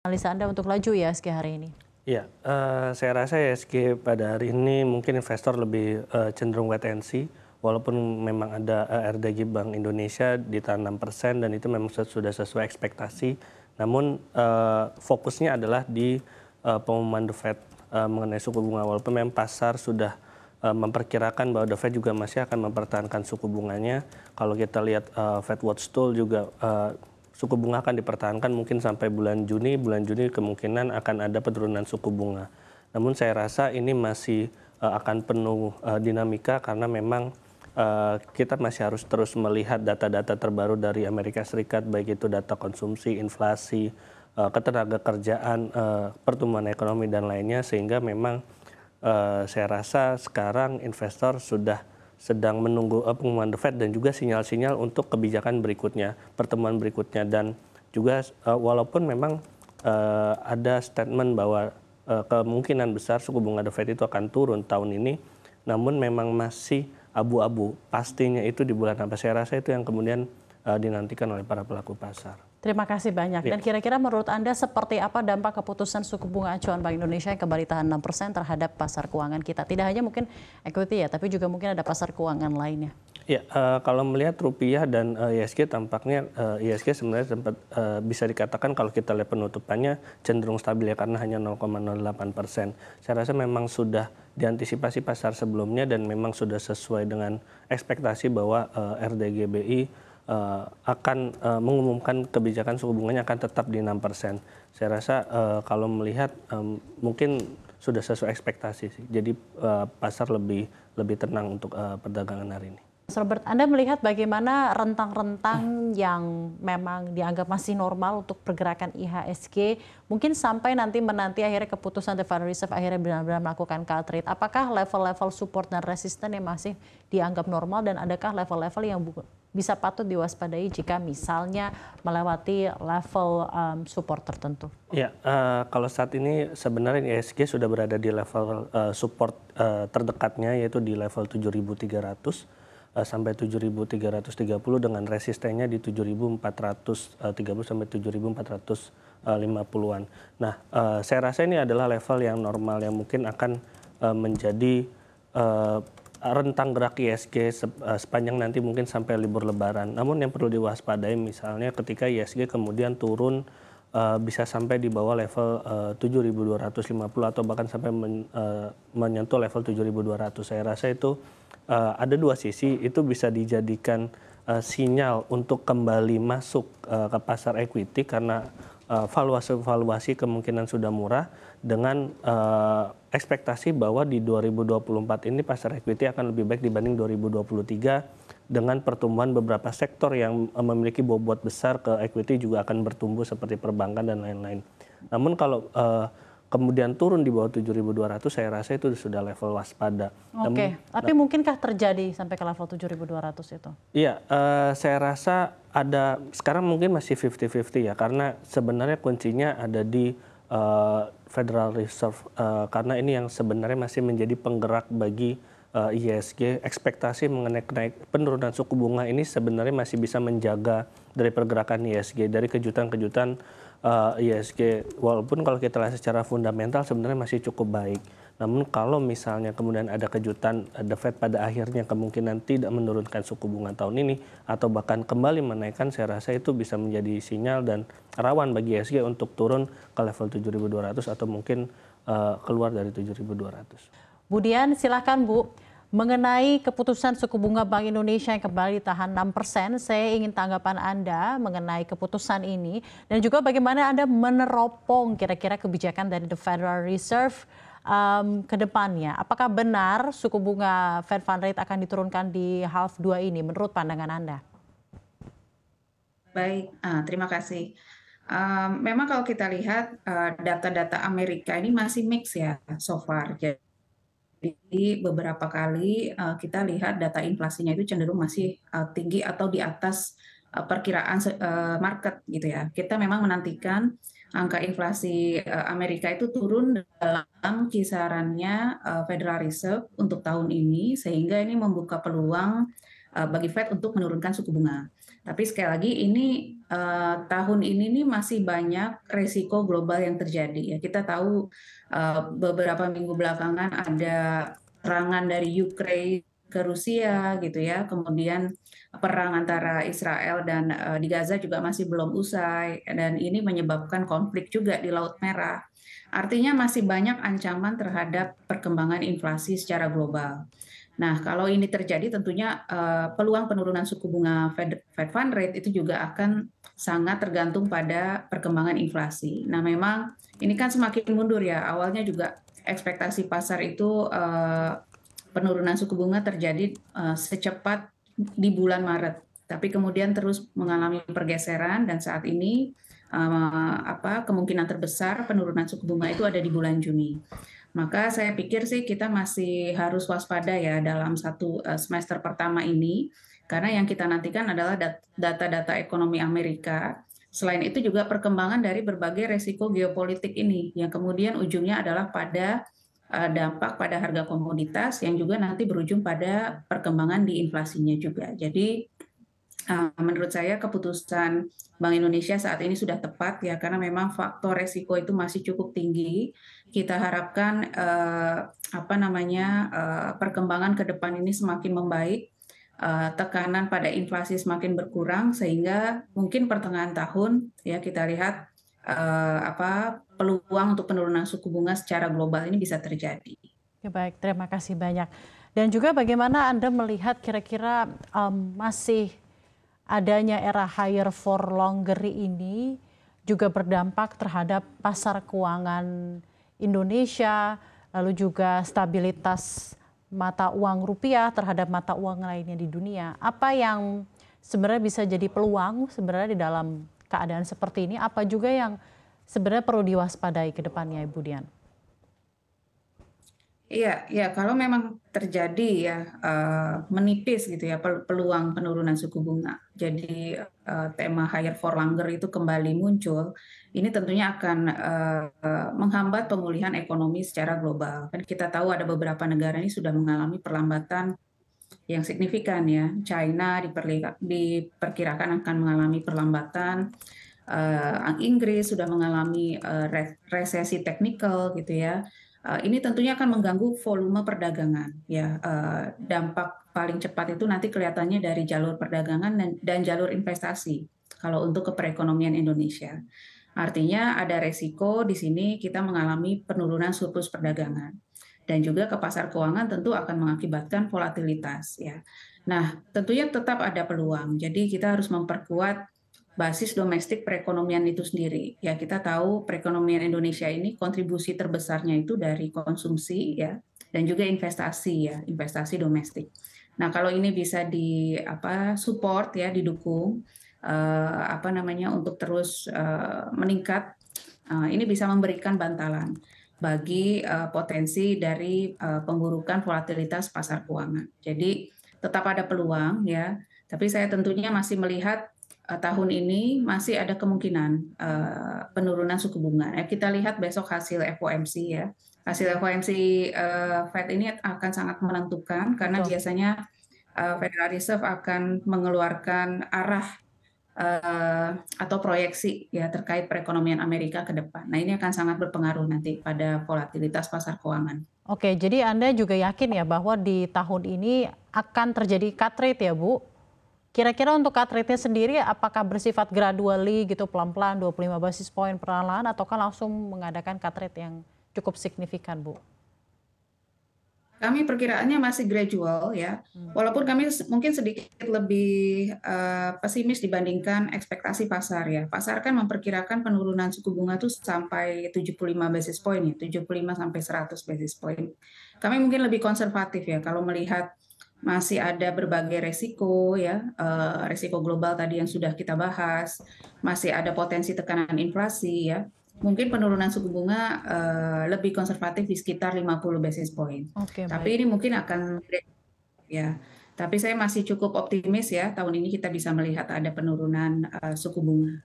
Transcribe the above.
Analisa Anda untuk laju IHSG hari ini? Ya, saya rasa IHSG pada hari ini mungkin investor lebih cenderung wait and see, walaupun memang ada RDG Bank Indonesia di tahun 6% dan itu memang sudah sesuai ekspektasi. Namun fokusnya adalah di pengumuman The Fed mengenai suku bunga, walaupun memang pasar sudah memperkirakan bahwa The Fed juga masih akan mempertahankan suku bunganya. Kalau kita lihat Fed Watch Tool juga suku bunga akan dipertahankan mungkin sampai bulan Juni. Bulan Juni kemungkinan akan ada penurunan suku bunga. Namun saya rasa ini masih akan penuh dinamika karena memang kita masih harus terus melihat data-data terbaru dari Amerika Serikat, baik itu data konsumsi, inflasi, ketenagakerjaan, pertumbuhan ekonomi dan lainnya, sehingga memang saya rasa sekarang investor sudah sedang menunggu pengumuman The Fed dan juga sinyal-sinyal untuk kebijakan berikutnya, pertemuan berikutnya. Dan juga walaupun memang ada statement bahwa kemungkinan besar suku bunga The Fed itu akan turun tahun ini, namun memang masih abu-abu. Pastinya itu di bulan apa, saya rasa itu yang kemudian dinantikan oleh para pelaku pasar. Terima kasih banyak. Dan kira-kira menurut Anda seperti apa dampak keputusan suku bunga acuan Bank Indonesia yang kembali tahan 6% terhadap pasar keuangan kita? Tidak hanya mungkin equity ya, tapi juga mungkin ada pasar keuangan lainnya. Ya, kalau melihat rupiah dan IHSG tampaknya IHSG sebenarnya sempat bisa dikatakan kalau kita lihat penutupannya cenderung stabil ya, karena hanya 0,08%. Saya rasa memang sudah diantisipasi pasar sebelumnya dan memang sudah sesuai dengan ekspektasi bahwa RDGBI akan mengumumkan kebijakan suku bunganya akan tetap di 6%. Saya rasa kalau melihat mungkin sudah sesuai ekspektasi sih. Jadi pasar lebih tenang untuk perdagangan hari ini. Mas Robert, Anda melihat bagaimana rentang-rentang yang memang dianggap masih normal untuk pergerakan IHSG, mungkin sampai nanti akhirnya keputusan The Federal Reserve akhirnya benar-benar melakukan cut rate. Apakah level-level support dan resisten yang masih dianggap normal, dan adakah level-level yang bisa patut diwaspadai jika misalnya melewati level support tertentu? Ya, kalau saat ini sebenarnya IHSG sudah berada di level support terdekatnya, yaitu di level 7.300 sampai 7.330 dengan resistennya di 7.430 sampai 7.450-an. Nah, saya rasa ini adalah level yang normal yang mungkin akan menjadi rentang gerak IHSG sepanjang nanti mungkin sampai libur Lebaran. Namun yang perlu diwaspadai misalnya ketika IHSG kemudian turun bisa sampai di bawah level 7.250 atau bahkan sampai menyentuh level 7.200. Saya rasa itu ada dua sisi, itu bisa dijadikan sinyal untuk kembali masuk ke pasar equity karena valuasi kemungkinan sudah murah dengan ekspektasi bahwa di 2024 ini pasar equity akan lebih baik dibanding 2023 dengan pertumbuhan beberapa sektor yang memiliki bobot besar ke equity juga akan bertumbuh seperti perbankan dan lain-lain. Namun kalau kemudian turun di bawah 7.200, saya rasa itu sudah level waspada. Oke, tapi mungkinkah terjadi sampai ke level 7.200 itu? Iya, saya rasa ada, sekarang mungkin masih 50-50 ya, karena sebenarnya kuncinya ada di Federal Reserve, karena ini yang sebenarnya masih menjadi penggerak bagi IHSG. Ekspektasi mengenai penurunan suku bunga ini sebenarnya masih bisa menjaga dari pergerakan IHSG, dari kejutan-kejutan IHSG, walaupun kalau kita lihat secara fundamental sebenarnya masih cukup baik. Namun kalau misalnya kemudian ada kejutan The Fed pada akhirnya kemungkinan tidak menurunkan suku bunga tahun ini atau bahkan kembali menaikkan, saya rasa itu bisa menjadi sinyal dan rawan bagi IHSG untuk turun ke level 7.200 atau mungkin keluar dari 7.200. Budian, silakan Bu. Mengenai keputusan suku bunga Bank Indonesia yang kembali ditahan 6%, saya ingin tanggapan Anda mengenai keputusan ini dan juga bagaimana Anda meneropong kira-kira kebijakan dari The Federal Reserve ke depannya. Apakah benar suku bunga Fed Fund Rate akan diturunkan di half 2 ini menurut pandangan Anda? Baik, terima kasih. Memang kalau kita lihat data-data Amerika ini masih mix ya so far. Jadi beberapa kali kita lihat data inflasinya itu cenderung masih tinggi atau di atas perkiraan market gitu ya. Kita memang menantikan angka inflasi Amerika itu turun dalam kisarannya Federal Reserve untuk tahun ini, sehingga ini membuka peluang bagi Fed untuk menurunkan suku bunga. Tapi sekali lagi ini tahun ini nih masih banyak resiko global yang terjadi ya. Kita tahu beberapa minggu belakangan ada serangan dari Ukraina ke Rusia gitu ya. Kemudian perang antara Israel dan di Gaza juga masih belum usai dan ini menyebabkan konflik juga di Laut Merah. Artinya masih banyak ancaman terhadap perkembangan inflasi secara global. Nah, kalau ini terjadi tentunya peluang penurunan suku bunga Fed Fund Rate itu juga akan sangat tergantung pada perkembangan inflasi. Nah, memang ini kan semakin mundur ya. Awalnya juga ekspektasi pasar itu penurunan suku bunga terjadi secepat di bulan Maret, tapi kemudian terus mengalami pergeseran dan saat ini kemungkinan terbesar penurunan suku bunga itu ada di bulan Juni. Maka saya pikir sih kita masih harus waspada ya dalam satu semester pertama ini, karena yang kita nantikan adalah data-data ekonomi Amerika. Selain itu juga perkembangan dari berbagai resiko geopolitik ini, yang kemudian ujungnya adalah pada dampak pada harga komoditas yang juga nanti berujung pada perkembangan di inflasinya juga. Jadi menurut saya keputusan Bank Indonesia saat ini sudah tepat ya, karena memang faktor resiko itu masih cukup tinggi. Kita harapkan perkembangan ke depan ini semakin membaik, tekanan pada inflasi semakin berkurang sehingga mungkin pertengahan tahun ya kita lihat peluang untuk penurunan suku bunga secara global ini bisa terjadi. Oke, baik, terima kasih banyak. Dan juga bagaimana Anda melihat kira-kira masih adanya era higher for longer ini juga berdampak terhadap pasar keuangan Indonesia, lalu juga stabilitas mata uang rupiah terhadap mata uang lainnya di dunia. Apa yang sebenarnya bisa jadi peluang sebenarnya di dalam keadaan seperti ini? Apa juga yang sebenarnya perlu diwaspadai ke depannya, Ibu Dian? Iya, ya kalau memang terjadi ya menipis gitu ya peluang penurunan suku bunga. Jadi tema higher for longer itu kembali muncul. Ini tentunya akan menghambat pemulihan ekonomi secara global. Kan kita tahu ada beberapa negara ini sudah mengalami perlambatan yang signifikan ya. China diperkirakan akan mengalami perlambatan. Inggris sudah mengalami resesi teknikal gitu ya. Ini tentunya akan mengganggu volume perdagangan ya. Dampak paling cepat itu nanti kelihatannya dari jalur perdagangan dan jalur investasi kalau untuk ke perekonomian Indonesia. Artinya ada resiko di sini kita mengalami penurunan surplus perdagangan dan juga ke pasar keuangan tentu akan mengakibatkan volatilitas ya. Nah, tentunya tetap ada peluang. Jadi kita harus memperkuat basis domestik perekonomian itu sendiri. Ya, kita tahu perekonomian Indonesia ini kontribusi terbesarnya itu dari konsumsi ya dan juga investasi ya, investasi domestik. Nah, kalau ini bisa support ya, didukung untuk terus meningkat, ini bisa memberikan bantalan bagi potensi dari pemburukan volatilitas pasar keuangan. Jadi tetap ada peluang ya, tapi saya tentunya masih melihat tahun ini masih ada kemungkinan penurunan suku bunga. Kita lihat besok hasil FOMC ya. Hasil FOMC Fed ini akan sangat menentukan karena biasanya Federal Reserve akan mengeluarkan arah atau proyeksi ya terkait perekonomian Amerika ke depan. Nah, ini akan sangat berpengaruh nanti pada volatilitas pasar keuangan. Oke, jadi Anda juga yakin ya bahwa di tahun ini akan terjadi cut rate ya, Bu? Kira-kira untuk cut rate-nya sendiri apakah bersifat gradually gitu pelan-pelan 25 basis point perlahan ataukah langsung mengadakan cut rate yang cukup signifikan, Bu? Kami perkiraannya masih gradual ya, walaupun kami mungkin sedikit lebih pesimis dibandingkan ekspektasi pasar ya. Pasar kan memperkirakan penurunan suku bunga itu sampai 75 basis point ya, 75 sampai 100 basis point. Kami mungkin lebih konservatif ya kalau melihat masih ada berbagai resiko ya, resiko global tadi yang sudah kita bahas, masih ada potensi tekanan inflasi ya. Mungkin penurunan suku bunga lebih konservatif di sekitar 50 basis point. Oke, tapi baik. ini mungkin akan ya. Tapi saya masih cukup optimis ya tahun ini kita bisa melihat ada penurunan suku bunga.